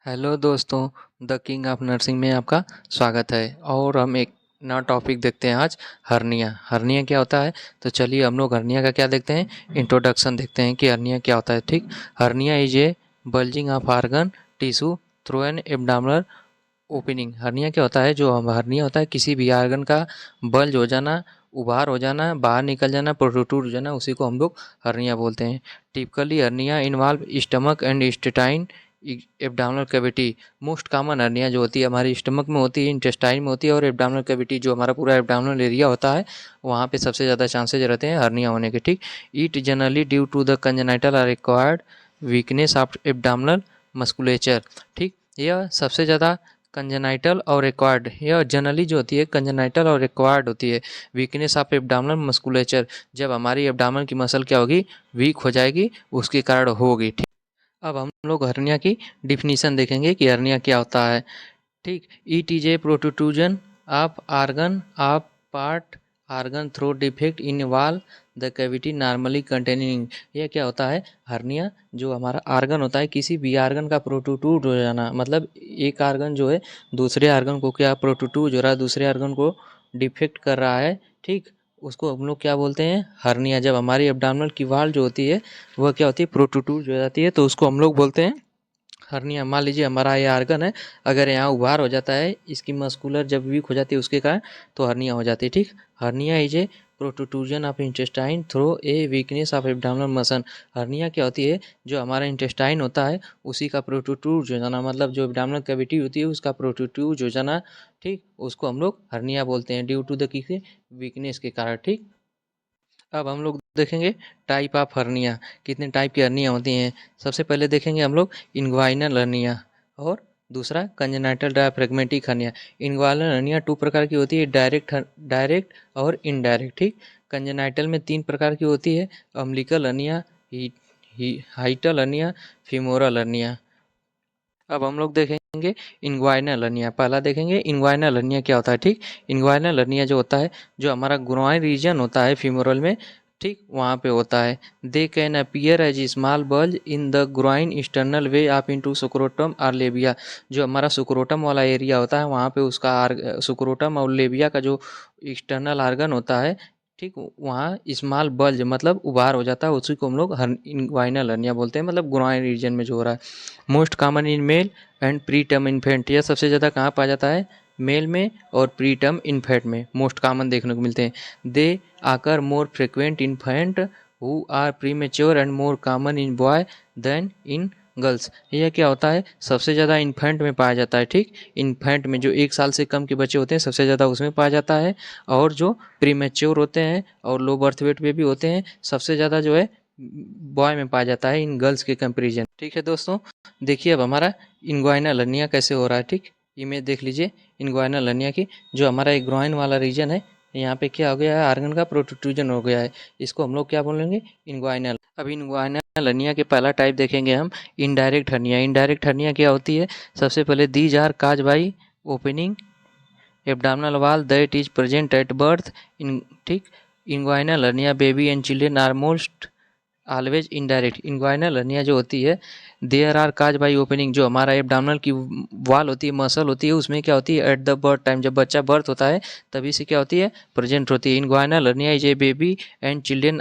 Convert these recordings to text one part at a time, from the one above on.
Hello दोस्तों, the king of nursing में आपका स्वागत है। और हम एक नया टॉपिक देखते हैं आज। हर्निया। हर्निया क्या होता है? तो चलिए हम लोग हर्निया का क्या देखते हैं, इंट्रोडक्शन देखते हैं कि हर्निया क्या होता है। ठीक। Hernia is a bulging of organ tissue through an abdominal opening. Hernia क्या होता है? जो हर्निया होता है किसी भी आर्गन का बल्ज हो जाना, उभार हो जाना, बाहर निकल जाना, प्रोट्रूड हो जाना, उसी को हम लोग हर्निया बोलते हैं। Typically hernia involve stomach and intestine abdominal cavity. Most common hernia जो होती है हमारी स्टमक में होती है, इंटेस्टाइन में होती है, और एब्डोमिनल कैविटी जो हमारा पूरा एब्डोमिनल एरिया होता है वहाँ पे सबसे ज़्यादा चांसेज रहते हैं हर्निया होने के। ठीक। It generally due to the congenital or required weakness of abdominal musculature. ठीक। यह सबसे ज़्यादा कंजेनाइटल और एक्वायर्ड, यह जनरली जो होती है कंजेनाइटल और एक्वायर्ड होती है। वीकनेस ऑफ एब्डोमिनल मस्कुलेचर, जब हमारी एब्डोमिनल की मसल क्या होगी, वीक हो जाएगी, उसके कारण होगी। ठीक। अब हम लोग हर्निया की डिफिनीशन देखेंगे कि हर्निया क्या होता है। ठीक। It is a protrusion of organ of part organ through defect in wall the cavity normally containing. यह क्या होता है? हर्निया जो हमारा आर्गन होता है, किसी भी आर्गन का प्रोट्रूड हो जाना, मतलब एक आर्गन जो है दूसरे आर्गन को क्या प्रोट्रूड हो रहा है, दूसरे आर्गन को डिफेक्ट कर रहा है। ठीक। उसको हम लोग क्या बोलते हैं? हर्निया। जब हमारी एब्डोमिनल की वॉल जो होती है वह क्या होती है, प्रोट्रूड हो जाती है, तो उसको हम लोग बोलते हैं हर्निया। मान लीजिए हमारा ये आर्गन है, अगर यहाँ उभार हो जाता है, इसकी मस्कुलर जब वीक हो जाती है उसके कारण, तो हर्निया हो जाती है। ठीक। Hernia is a protrusion of intestine through a weakness of abdominal muscle. Hernia क्या होती है? जो हमारा इंटेस्टाइन होता है उसी का प्रोट्रूड हो जाना, मतलब जो एब्डोमिनल कैविटी होती है उसका प्रोट्रूड हो जाना। ठीक। उसको हम लोग हर्निया बोलते हैं ड्यू टू द किसी वीकनेस के कारण। ठीक। अब हम लोग देखेंगे टाइप ऑफ हर्निया, कितने टाइप की हर्निया होती हैं। सबसे पहले देखेंगे हम लोग इन्ग्वाइनल हर्निया, और दूसरा कंजेनाइटल डायफ्रेगमेटिक हर्निया। इन्ग्वाइनल हर्निया 2 प्रकार की होती है, डायरेक्ट और इनडायरेक्ट। ठीक। कंजेनाइटल में 3 प्रकार की होती है, umbilical hernia, हाइटल hernia, femoral hernia. अब हम लोग देखेंगे इन्ग्वाइनल हर्निया। पहला देखेंगे इन्ग्वाइनल हर्निया क्या होता है। ठीक। इन्ग्वाइनल हर्निया जो होता है, जो हमारा ग्रोइन रीजन होता है फीमोरल में, ठीक, वहाँ पे होता है। They can appear as small bulge in the groin external way आप इनटू सुक्रोटम और लेबिया। जो हमारा सुक्रोटम वाला एरिया होता है वहाँ पे उसका सुक्रोटम और लेबिया का जो एक्सटर्नल आर्गन होता है, ठीक, वहाँ स्मॉल बल्ज मतलब उभार हो जाता है, उसी को हम लोग इन्ग्वाइनल हर्निया बोलते हैं, मतलब ग्रोइन रीजन में जो हो रहा है। Most common in male and pre term infant. यह सबसे ज़्यादा कहाँ पाया जाता है? मेल में और प्री टर्म इन्फेंट में मोस्ट कॉमन देखने को मिलते हैं। They are more frequent infant who are premature and more common in boy than in girls. यह क्या होता है? सबसे ज़्यादा इन्फेंट में पाया जाता है। ठीक। इन्फेंट में जो 1 साल से कम के बच्चे होते हैं सबसे ज़्यादा उसमें पाया जाता है, और जो प्रीमेच्योर होते हैं और लो बर्थ वेट पे भी होते हैं सबसे ज़्यादा जो है बॉय में पाया जाता है इन गर्ल्स के कंपेरिजन। ठीक है दोस्तों, देखिए अब हमारा इन्ग्वाइनल हर्निया कैसे हो रहा है। ठीक। इमेज देख लीजिए इन्ग्वाइनल हर्निया की। जो हमारा एक ग्रोइन वाला रीजन है, यहाँ पे क्या हो गया है, आर्गन का प्रोट्रूजन हो गया है, इसको हम लोग क्या बोलेंगे? इन्ग्वाइनल। अब इन्ग्वाइनल हर्निया के पहला टाइप देखेंगे हम, इनडायरेक्ट हर्निया। इनडायरेक्ट हर्निया क्या होती है? सबसे पहले these are cause by opening abdominal wall that is present at birth in। ठीक। inguinal hernia baby and children are most always indirect. Inguinal hernia जो होती है there are cause by opening. जो हमारा एब्डोमिनल की वाल होती है, मसल होती है, उसमें क्या होती है, एट द बर्थ टाइम, जब बच्चा बर्थ होता है तभी से क्या होती है, प्रेजेंट होती है। Inguinal hernia is a baby and children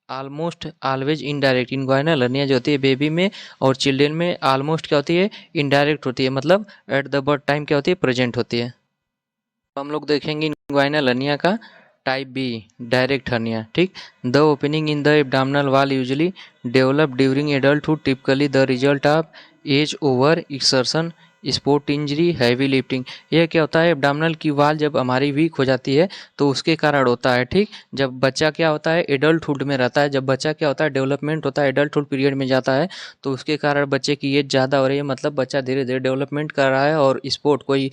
almost always indirect. Inguinal hernia जो होती है बेबी में और चिल्ड्रेन में ऑलमोस्ट क्या होती है, इनडायरेक्ट होती है, मतलब एट द बर्थ टाइम क्या होती है, प्रेजेंट होती है। हम लोग देखेंगे इन्ग्वाइनल हर्निया का टाइप बी, डायरेक्ट हर्निया। ठीक। The opening in the abdominal wall usually develop during adulthood, typically the result of age over exertion, sport injury, heavy lifting. यह क्या होता है? एब्डोमिनल की वॉल जब हमारी वीक हो जाती है तो उसके कारण होता है। ठीक। जब बच्चा क्या होता है, एडल्टहुड में रहता है, जब बच्चा क्या होता है, डेवलपमेंट होता है, एडल्टहुड पीरियड में जाता है, तो उसके कारण बच्चे की एज ज़्यादा हो रही है, मतलब बच्चा धीरे धीरे डेवलपमेंट कर रहा है, और स्पोर्ट कोई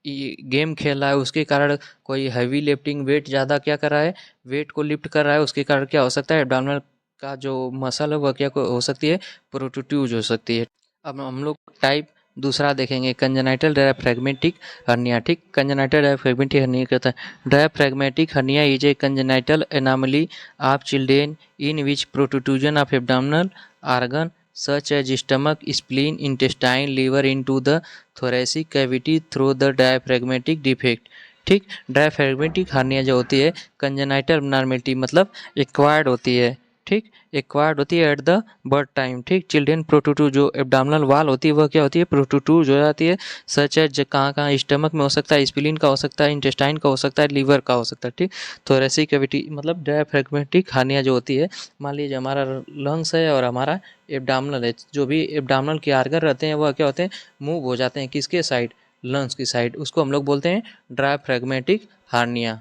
गेम खेल रहा है उसके कारण, कोई हैवी लिफ्टिंग वेट ज़्यादा क्या कर रहा है, वेट को लिफ्ट कर रहा है, उसके कारण क्या हो सकता है, एब्डोमिनल का जो मसल है वह क्या हो सकती है, प्रोट्रूज हो सकती है। अब हम लोग टाइप दूसरा देखेंगे, कंजेनाइटल डायफ्रैग्मेटिक हर्निया। ठीक। कंजेनाइटल डायफ्रैग्मेटिक हर्निया क्या होता है? Diaphragmatic hernia is a congenital anomaly of children in which protrusion of abdominal organ such as stomach, spleen, intestine, liver into the thoracic cavity through the diaphragmatic defect। ठीक, diaphragmatic hernia जो होती है congenital abnormality मतलब acquired होती है। ठीक, acquired होती है एट द बर्थ टाइम। ठीक, चिल्ड्रन प्रोटूटू जो एब्डामिनल वाल होती है वह क्या होती है, प्रोटूटूज हो जाती है। सच है कहाँ कहाँ स्टमक में हो सकता है, स्प्लीन का हो सकता है, इंटेस्टाइन का हो सकता है, लीवर का हो सकता है। ठीक, थोरेसिक कैविटी मतलब डायफ्रेगमेटिक हार्निया जो होती है, मान लीजिए हमारा लंग्स है और हमारा एब्डामिनल है, जो भी एब्डामिनल के आर्गन रहते हैं वह क्या होते हैं, मूव हो जाते हैं किसके साइड, लंग्स की साइड, उसको हम लोग बोलते हैं डायफ्रेगमेटिक हार्निया।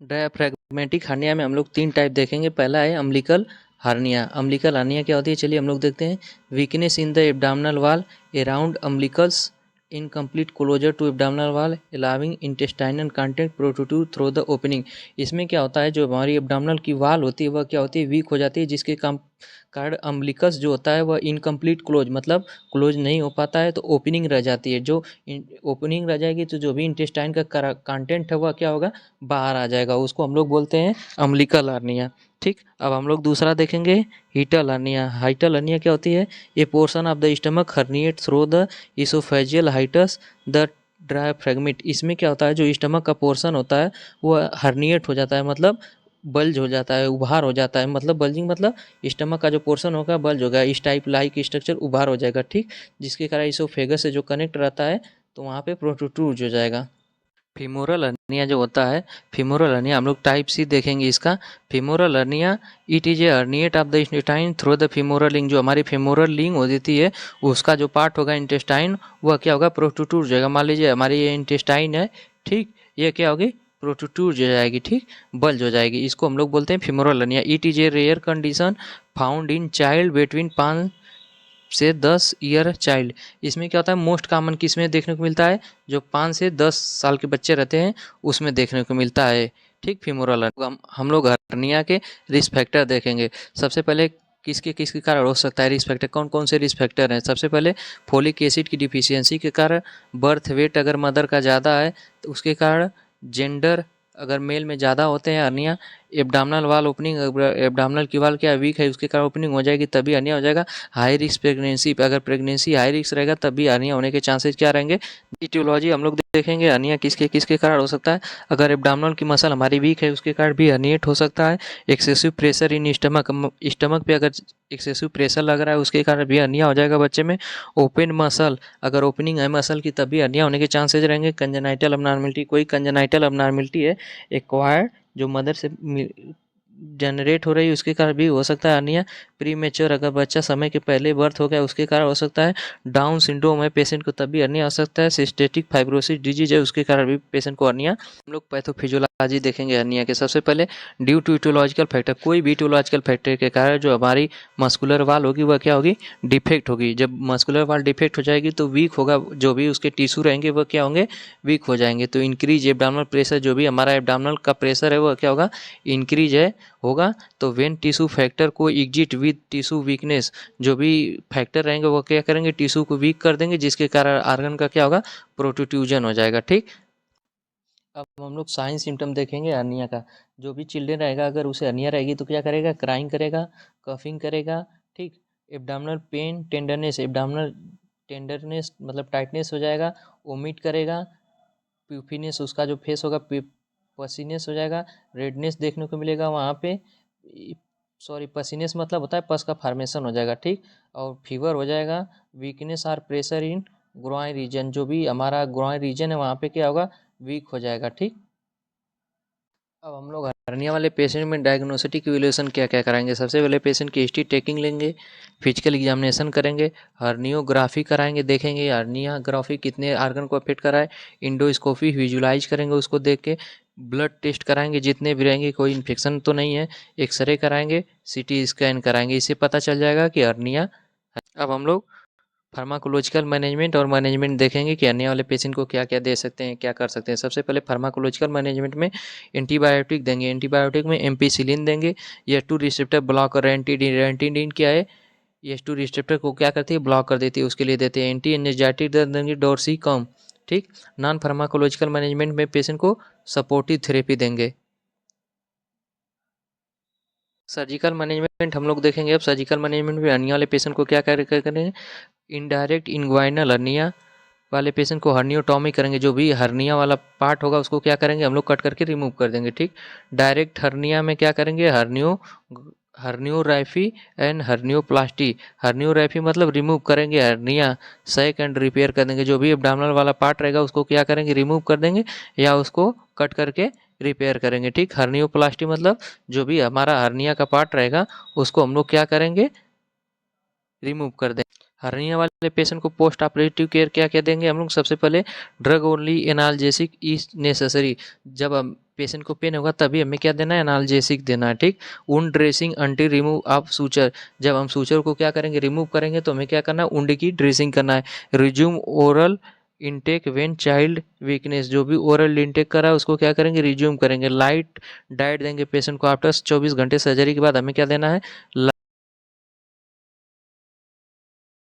डायफ्रेगमेटिक हार्निया में हम लोग 3 टाइप देखेंगे। पहला है अम्बिलिकल हार्निया। अम्बिलिकल हार्निया क्या होती है, चलिए हम लोग देखते हैं। Weakness in the abdominal wall around umbilicals, incomplete closure to abdominal wall, allowing intestinal content protrude through the opening. इसमें क्या होता है, जो हमारी एब्डामिनल की वॉल होती है वह क्या होती है, वीक हो जाती है, जिसके कारण अम्बिलिकस जो होता है वह इनकम्प्लीट क्लोज मतलब क्लोज नहीं हो पाता है, तो ओपनिंग रह जाती है। जो ओपनिंग रह जाएगी तो जो भी इंटेस्टाइन का कंटेंट है वह क्या होगा, बाहर आ जाएगा, उसको हम लोग बोलते हैं अम्बिलिकल हर्निया। ठीक, अब हम लोग दूसरा देखेंगे हीटल हर्निया। हाइटल हर्निया क्या होती है, ये portion of the stomach herniate through the oesophageal hiatus the diaphragm. इसमें क्या होता है, जो स्टमक का पोर्शन होता है वह हर्निएट हो जाता है, मतलब बल्ज हो जाता है, उभार हो जाता है, मतलब बल्जिंग मतलब स्टमक का जो पोर्शन होगा बल्ज होगा, इस टाइप लाइक स्ट्रक्चर उभार हो जाएगा। ठीक, जिसके कारण इसोफेगस से जो कनेक्ट रहता है तो वहाँ पे प्रोट्रूड हो जाएगा। फीमोरल हर्निया जो होता है, फीमोरल हर्निया हम लोग टाइप सी देखेंगे इसका। Femoral hernia it is A herniate of the intestine through the femoral लिंग। जो हमारी फीमोरल लिंग होती है उसका जो पार्ट होगा इंटेस्टाइन वह क्या होगा, प्रोट्रूड हो जाएगा। मान लीजिए हमारी ये इंटेस्टाइन है, ठीक, ये क्या होगी, प्रोट्रूड हो जाएगी। ठीक, बल्ज हो जाएगी, इसको हम लोग बोलते हैं femoral hernia. It is a rare condition found in child between 5 से 10 ईयर चाइल्ड। इसमें क्या होता है, मोस्ट कॉमन किस में देखने को मिलता है, जो 5 से 10 साल के बच्चे रहते हैं उसमें देखने को मिलता है। ठीक, फीमोरल हम लोग हर्निया के रिस्क फैक्टर देखेंगे। सबसे पहले किसके किसके कारण हो सकता है रिस्क फैक्टर, कौन कौन से रिस्क फैक्टर हैं। सबसे पहले फोलिक एसिड की डिफिशियंसी के कारण, बर्थ वेट अगर मदर का ज़्यादा है तो उसके कारण, जेंडर अगर मेल में ज़्यादा होते हैं हर्निया, एब्डामिनल वाल ओपनिंग, एब्डामिनल की वाल क्या वीक है उसके कारण ओपनिंग हो जाएगी तभी हर्निया हो जाएगा। हाई रिस्क प्रेगनेंसी, अगर प्रेगनेंसी हाई रिस्क रहेगा तब भी हर्निया होने के चांसेस क्या रहेंगे। इटियोलॉजी हम लोग देखेंगे हर्निया किसके किसके कारण हो सकता है। अगर एब्डामिनल की मसल हमारी वीक है उसके कारण भी हर्निएट हो सकता है। Excessive pressure in stomach, stomach पे अगर एक्सेसिव प्रेशर लग रहा है उसके कारण भी हर्निया हो जाएगा बच्चे में। ओपन मसल, अगर ओपनिंग है मसल की तब भी हर्निया होने के चांसेस रहेंगे। कंजेनाइटल अबनॉर्मलिटी, कोई कंजेनाइटल अबनॉर्मलिटी है एक्वायर्ड जो मदर से जनरेट हो रही है उसके कारण भी हो सकता है हर्निया। प्री मेच्योर, अगर बच्चा समय के पहले बर्थ हो गया उसके कारण हो सकता है। डाउन सिंड्रोम है पेशेंट को तब भी हर्निया हो सकता है। सिस्टेटिक फाइब्रोसिस डिजीज है उसके कारण भी पेशेंट को हर्निया। हम लोग पैथोफिजियोलॉजी देखेंगे हर्निया के। सबसे पहले ड्यू टू इटोलॉजिकल फैक्टर, कोई भी इटोलॉजिकल फैक्टर के कारण जो हमारी मस्कुलर वाल होगी वह क्या होगी, डिफेक्ट होगी। जब मस्कुलर वाल डिफेक्ट हो जाएगी तो वीक होगा, जो भी उसके टिश्यू रहेंगे वह क्या होंगे, वीक हो जाएंगे। तो इंक्रीज एब्डामिनल प्रेशर, जो भी हमारा एब्डामिनल का प्रेशर है वह क्या होगा, इंक्रीज है होगा। तो वेन टिश्यू फैक्टर को एग्जिट विद टिश्यू वीकनेस, जो भी फैक्टर रहेंगे वो क्या करेंगे, टिश्यू को वीक कर देंगे, जिसके कारण आर्गन का क्या होगा, प्रोट्रूजन हो जाएगा। ठीक, अब हम लोग साइन सिम्टम देखेंगे हर्निया का। जो भी चिल्ड्रन रहेगा अगर उसे हर्निया रहेगी तो क्या करेगा, क्राइंग करेगा, कफिंग करेगा। ठीक, abdominal pain, tenderness, abdominal tenderness मतलब टाइटनेस हो जाएगा, ओमिट करेगा, प्यूफीनेस उसका जो फेस होगा पसीनेस हो जाएगा, रेडनेस देखने को मिलेगा वहाँ पे, सॉरी पसीनेस मतलब होता है पस का फॉर्मेशन हो जाएगा। ठीक, और फीवर हो जाएगा। वीकनेस और प्रेशर इन ग्रोइन रीजन, जो भी हमारा ग्रोइन रीजन है वहाँ पे क्या होगा, वीक हो जाएगा। ठीक, अब हम लोग हर्निया वाले पेशेंट में डायग्नोस्टिक इवैल्यूएशन क्या क्या कराएंगे। सबसे पहले पेशेंट की हिस्ट्री टेकिंग लेंगे, फिजिकल एग्जामिनेशन करेंगे, हर्नियोग्राफी कराएंगे, देखेंगे हर्नियोग्राफी कितने आर्गन को अफेक्ट करा है, इंडोस्कोपी विजुलाइज करेंगे उसको देख के, ब्लड टेस्ट कराएंगे जितने भी रहेंगे, कोई इन्फेक्शन तो नहीं है, एक्सरे कराएंगे, सीटी स्कैन कराएंगे, इससे पता चल जाएगा कि हर्निया है। अब हम लोग फार्माकोलॉजिकल मैनेजमेंट और मैनेजमेंट देखेंगे कि आने वाले पेशेंट को क्या क्या दे सकते हैं, क्या कर सकते हैं। सबसे पहले फार्माकोलॉजिकल मैनेजमेंट में एंटीबायोटिक देंगे। एंटीबायोटिक में एम्पिसिलिन देंगे। ये टू रिसेप्टर ब्लॉकर, रेंटिडिन क्या है, ये टू रिसेप्टर को क्या करती है, ब्लॉक कर देती है, उसके लिए देते हैं। एंटी एनर्जेटिक दे देंगे, डोर्सी कम। ठीक, नॉन फार्माकोलॉजिकल मैनेजमेंट में पेशेंट को सपोर्टिव थेरेपी देंगे। सर्जिकल मैनेजमेंट हम लोग देखेंगे। अब सर्जिकल मैनेजमेंट में हर्निया वाले पेशेंट को क्या करेंगे, इनडायरेक्ट इनग्वाइनल हर्निया वाले पेशेंट को हर्नियोटॉमी करेंगे। जो भी हर्निया वाला पार्ट होगा उसको क्या करेंगे हम लोग, कट करके रिमूव कर देंगे। ठीक। डायरेक्ट हर्निया में क्या करेंगे, हर्नियोरैफी एंड हर्नियोप्लास्टी। हर्नियोरैफी मतलब रिमूव करेंगे हर्निया, सैक एंड रिपेयर कर देंगे। जो भी एब्डोमिनल वाला पार्ट रहेगा उसको क्या करेंगे, रिमूव कर देंगे या उसको कट करके रिपेयर करेंगे। ठीक। हर्नियोप्लास्टी मतलब जो भी हमारा हर्निया का पार्ट रहेगा उसको हम लोग क्या करेंगे, रिमूव कर दें। हर्निया वाले पेशेंट को पोस्ट ऑपरेटिव केयर क्या क्या देंगे हम लोग, सबसे पहले drug only analgesic is necessary. जब हम पेशेंट को पेन होगा तभी हमें क्या देना है, एनाल्जेसिक देना है। ठीक। Wound dressing aunty remove of suture. जब हम सूचर को क्या करेंगे, रिमूव करेंगे तो हमें क्या करना है, वुंड की ड्रेसिंग करना है। Resume oral intake when child weakness. जो भी ओरल इनटेक करा है उसको क्या करेंगे, रिज्यूम करेंगे। लाइट डाइट देंगे पेशेंट को। आफ्टर 24 घंटे सर्जरी के बाद हमें क्या देना है,